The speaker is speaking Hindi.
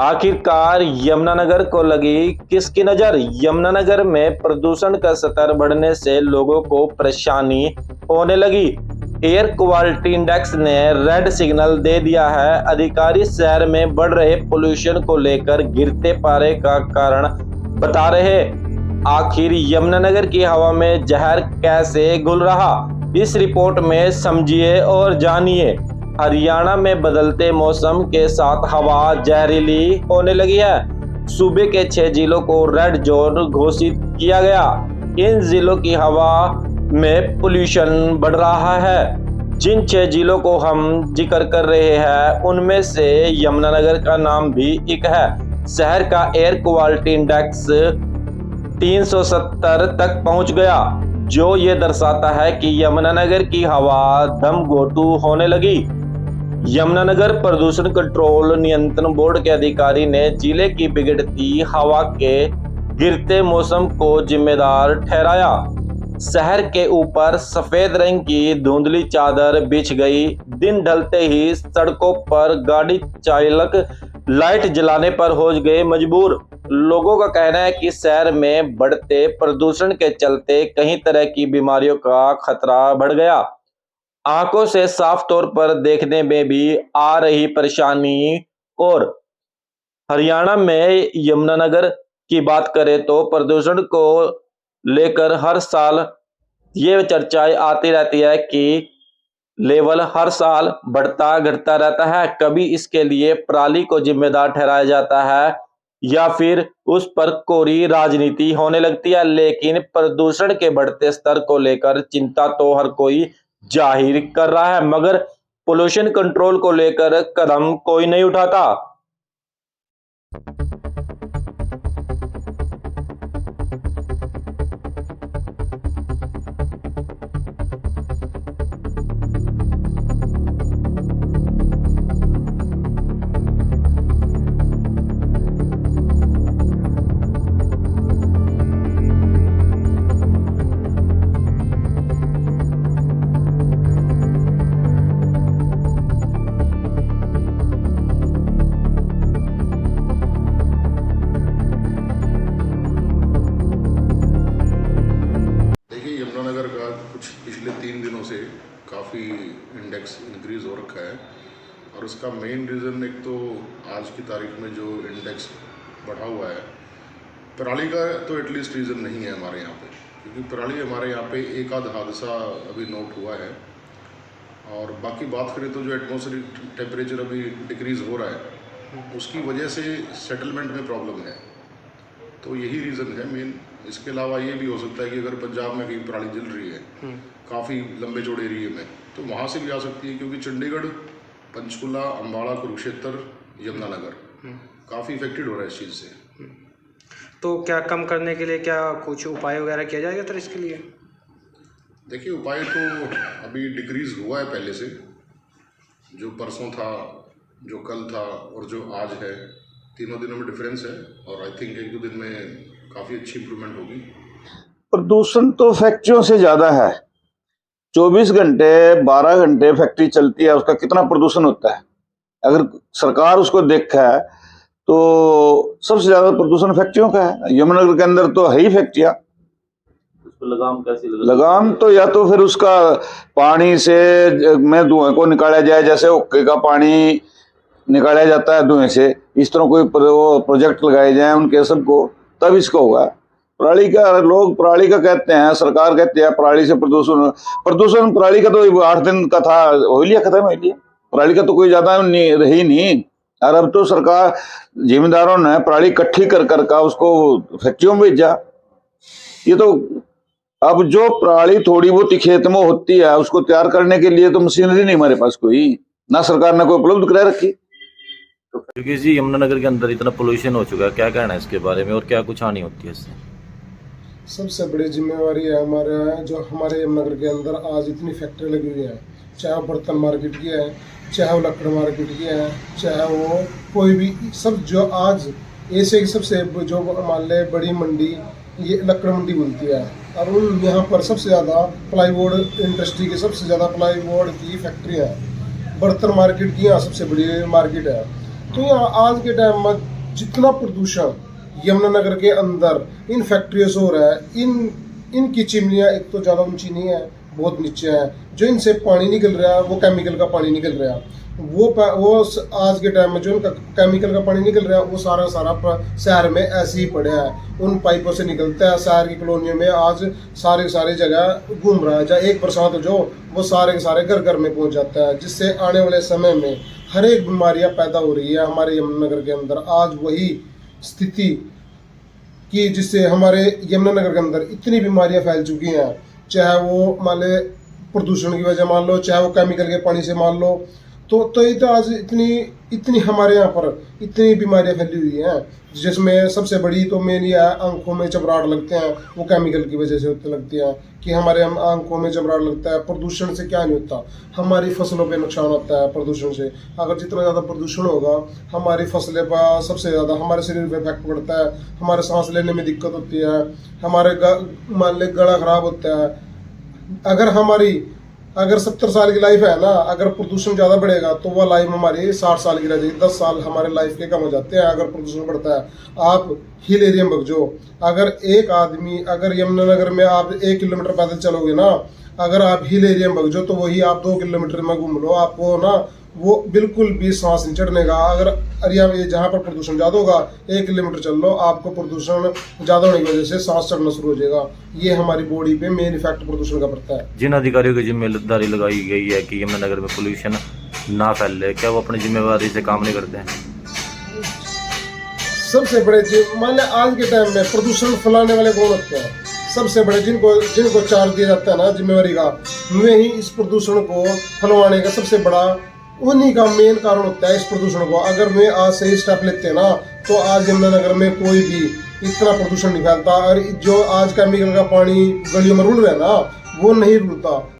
आखिरकार यमुनानगर को लगी किसकी नजर। यमुनानगर में प्रदूषण का स्तर बढ़ने से लोगों को परेशानी होने लगी। एयर क्वालिटी इंडेक्स ने रेड सिग्नल दे दिया है। अधिकारी शहर में बढ़ रहे पोल्यूशन को लेकर गिरते पारे का कारण बता रहे। आखिर यमुनानगर की हवा में जहर कैसे घुल रहा, इस रिपोर्ट में समझिए और जानिए। हरियाणा में बदलते मौसम के साथ हवा जहरीली होने लगी है। सूबे के 6 जिलों को रेड जोन घोषित किया गया। इन जिलों की हवा में पोल्यूशन बढ़ रहा है। जिन 6 जिलों को हम जिक्र कर रहे हैं उनमें से यमुनानगर का नाम भी एक है। शहर का एयर क्वालिटी इंडेक्स 370 तक पहुंच गया, जो ये दर्शाता है कि यमुनानगर की हवा दम घोंटू होने लगी। यमुनानगर प्रदूषण कंट्रोल नियंत्रण बोर्ड के अधिकारी ने जिले की बिगड़ती हवा के गिरते मौसम को जिम्मेदार ठहराया। शहर के ऊपर सफेद रंग की धुंधली चादर बिछ गई। दिन ढलते ही सड़कों पर गाड़ी चालक लाइट जलाने पर हो गए मजबूर। लोगों का कहना है कि शहर में बढ़ते प्रदूषण के चलते कई तरह की बीमारियों का खतरा बढ़ गया। आंखों से साफ तौर पर देखने में भी आ रही परेशानी। और हरियाणा में यमुनानगर की बात करें तो प्रदूषण को लेकर हर साल ये चर्चाएं आती रहती है कि लेवल हर साल बढ़ता घटता रहता है। कभी इसके लिए पराली को जिम्मेदार ठहराया जाता है या फिर उस पर कोरी राजनीति होने लगती है। लेकिन प्रदूषण के बढ़ते स्तर को लेकर चिंता तो हर कोई जाहिर कर रहा है, मगर पोल्यूशन कंट्रोल को लेकर कदम कोई नहीं उठाता। यमुनानगर का कुछ पिछले 3 दिनों से काफ़ी इंडेक्स इंक्रीज़ हो रखा है और उसका मेन रीज़न एक तो आज की तारीख में जो इंडेक्स बढ़ा हुआ है, पराली का तो एटलीस्ट रीज़न नहीं है हमारे यहाँ पे, क्योंकि पराली हमारे यहाँ पे एक आध हादसा अभी नोट हुआ है। और बाकी बात करें तो जो एटमॉस्फेरिक टेम्परेचर अभी डिक्रीज़ हो रहा है उसकी वजह से सेटलमेंट में प्रॉब्लम है, तो यही रीज़न है मेन। इसके अलावा ये भी हो सकता है कि अगर पंजाब में कहीं पराली जल रही है काफ़ी लंबे चौड़े एरिए में, तो वहाँ से भी आ सकती है, क्योंकि चंडीगढ़, पंचकुला, अम्बाड़ा, कुरुक्षेत्र, यमुनानगर काफ़ी इफेक्टेड हो रहा है इस चीज़ से। तो क्या कम करने के लिए क्या कुछ उपाय वगैरह किया जाएगा सर इसके लिए? देखिए, उपाय तो अभी डिक्रीज़ हुआ है पहले से, जो परसों था, जो कल था और जो आज है, तीनों दिनों में डिफरेंस है और आई थिंक 1-2 दिन में काफ़ी अच्छी इम्प्रूवमेंट होगी। प्रदूषण तो फैक्ट्रियों से ज़्यादा है। 24 घंटे 12 घंटे फैक्ट्री चलती है, उसका कितना प्रदूषण होता है। अगर सरकार उसको देखा है तो सबसे ज़्यादा प्रदूषण फैक्ट्रियों का है। यमुनानगर के अंदर तो है ही फैक्ट्रियाँ। लगाम कैसी लगा? लगाम तो या तो फिर उसका पानी से में धुएं को निकाला जाए, जैसे हुक्के का पानी निकाला जाता है धुएं से, इस तरह कोई प्रोजेक्ट लगाए जाए उनके सबको, तब इसको होगा। पराली का लोग पराली का कहते हैं, सरकार कहती है पराली से प्रदूषण पराली का तो 8 दिन का था, हो लिया, खत्म हो लिया। पराली का तो कोई ज्यादा रही नहीं। और अब तो सरकार जिम्मेदारों ने पराली इकट्ठी कर का उसको फैक्ट्रियों में भेजा। ये तो अब जो पराली थोड़ी बहुत खेत में होती है उसको तैयार करने के लिए तो मशीनरी नहीं हमारे पास कोई, ना सरकार ने कोई उपलब्ध करा रखी। क्योंकि जी यमुनानगर के अंदर इतना पोल्यूशन हो चुका है, क्या कहना है इसके बारे में और क्या कुछ हानि होती है इससे? सबसे बड़ी जिम्मेवारी है हमारे, जो हमारे यमुनानगर के अंदर आज इतनी फैक्ट्री लगी हुई है, चाहे बर्तन मार्केट की है, चाहे वो लकड़ मार्केट की है, चाहे वो कोई भी, सब जो आज एशिया की सबसे जो मान ले बड़ी मंडी ये लकड़ मंडी बनती है। और उन यहाँ पर सबसे ज़्यादा प्लाईवुड इंडस्ट्री की सबसे ज़्यादा प्लाईवुड की फैक्ट्री है। बर्तन मार्केट की यहाँ सबसे बड़ी मार्केट है। तो यहाँ आज के टाइम में जितना प्रदूषण यमुनानगर के अंदर इन फैक्ट्रियों से हो रहा है, इनकी चिमनियाँ एक तो ज़्यादा ऊंची नहीं है, बहुत नीचे है। जो इनसे पानी निकल रहा है वो केमिकल का पानी निकल रहा है। वो आज के टाइम में जो इनका केमिकल का पानी निकल रहा है वो सारा शहर में ऐसे ही पड़ा है, उन पाइपों से निकलता है। शहर की कॉलोनियों में आज सारी जगह घूम रहा है। जहाँ एक बरसात हो जो वो सारे के सारे घर में पहुंच जाता है, जिससे आने वाले समय में हर एक बीमारियाँ पैदा हो रही है हमारे यमुनानगर के अंदर। आज वही स्थिति कि जिससे हमारे यमुनानगर के अंदर इतनी बीमारियां फैल चुकी हैं, चाहे वो मान ले प्रदूषण की वजह मान लो, चाहे वो केमिकल के पानी से मान लो, तो ये तो आज इतनी हमारे यहाँ पर इतनी बीमारियां फैली हुई हैं, जिसमें सबसे बड़ी तो मेन ये है आंखों में चमराहट लगते हैं, वो केमिकल की वजह से होते लगती हैं कि हमारे आंखों में चमराहट लगता है। प्रदूषण से क्या नहीं होता, हमारी फसलों पे नुकसान होता है प्रदूषण से। अगर जितना ज़्यादा प्रदूषण होगा हमारी फसलें पर सबसे ज़्यादा हमारे शरीर पे इफेक्ट पड़ता है, हमारे सांस लेने में दिक्कत होती है, हमारे मान ले गला खराब होता है। अगर 70 साल की लाइफ है ना, अगर प्रदूषण ज़्यादा बढ़ेगा तो वह लाइफ हमारी 60 साल की रह जाएगी। 10 साल हमारे लाइफ के कम हो जाते हैं अगर प्रदूषण बढ़ता है। आप हिल एरिया में बगजो, अगर एक आदमी अगर यमुनानगर में आप 1 किलोमीटर पैदल चलोगे ना, अगर आप हिल एरिया में बगजो तो वही आप 2 किलोमीटर में घूम लो, आपको ना वो बिल्कुल भी सांस नहीं चढ़ने का। अगर एरिया में जहाँ पर प्रदूषण ज़्यादा होगा 1 किलोमीटर चल लो, आपको प्रदूषण ज़्यादा होने की वजह से सांस चढ़ना शुरू हो जाएगा। ये हमारी बॉडी पे मेन इफेक्ट प्रदूषण का पड़ता है। जिन अधिकारियों की जिम्मेदारी लगाई गई है कि यमुनानगर में पोल्यूशन ना फैले, क्या वो अपनी जिम्मेदारी से काम नहीं करते हैं? सबसे बड़े मान लें आज के टाइम में प्रदूषण फैलाने वाले कौन होते हैं? सबसे बड़े जिनको चार्ज दिया जाता है ना जिम्मेवारी का, वे ही इस प्रदूषण को फैलाने का सबसे बड़ा उन्हीं का मेन कारण होता है इस प्रदूषण को। अगर वे आज सही स्टेप लेते हैं ना तो आज यमुनानगर में कोई भी इतना प्रदूषण नहीं फैलता। और जो आज केमिकल का पानी गलियों में रुल रहा है ना वो नहीं रुलता।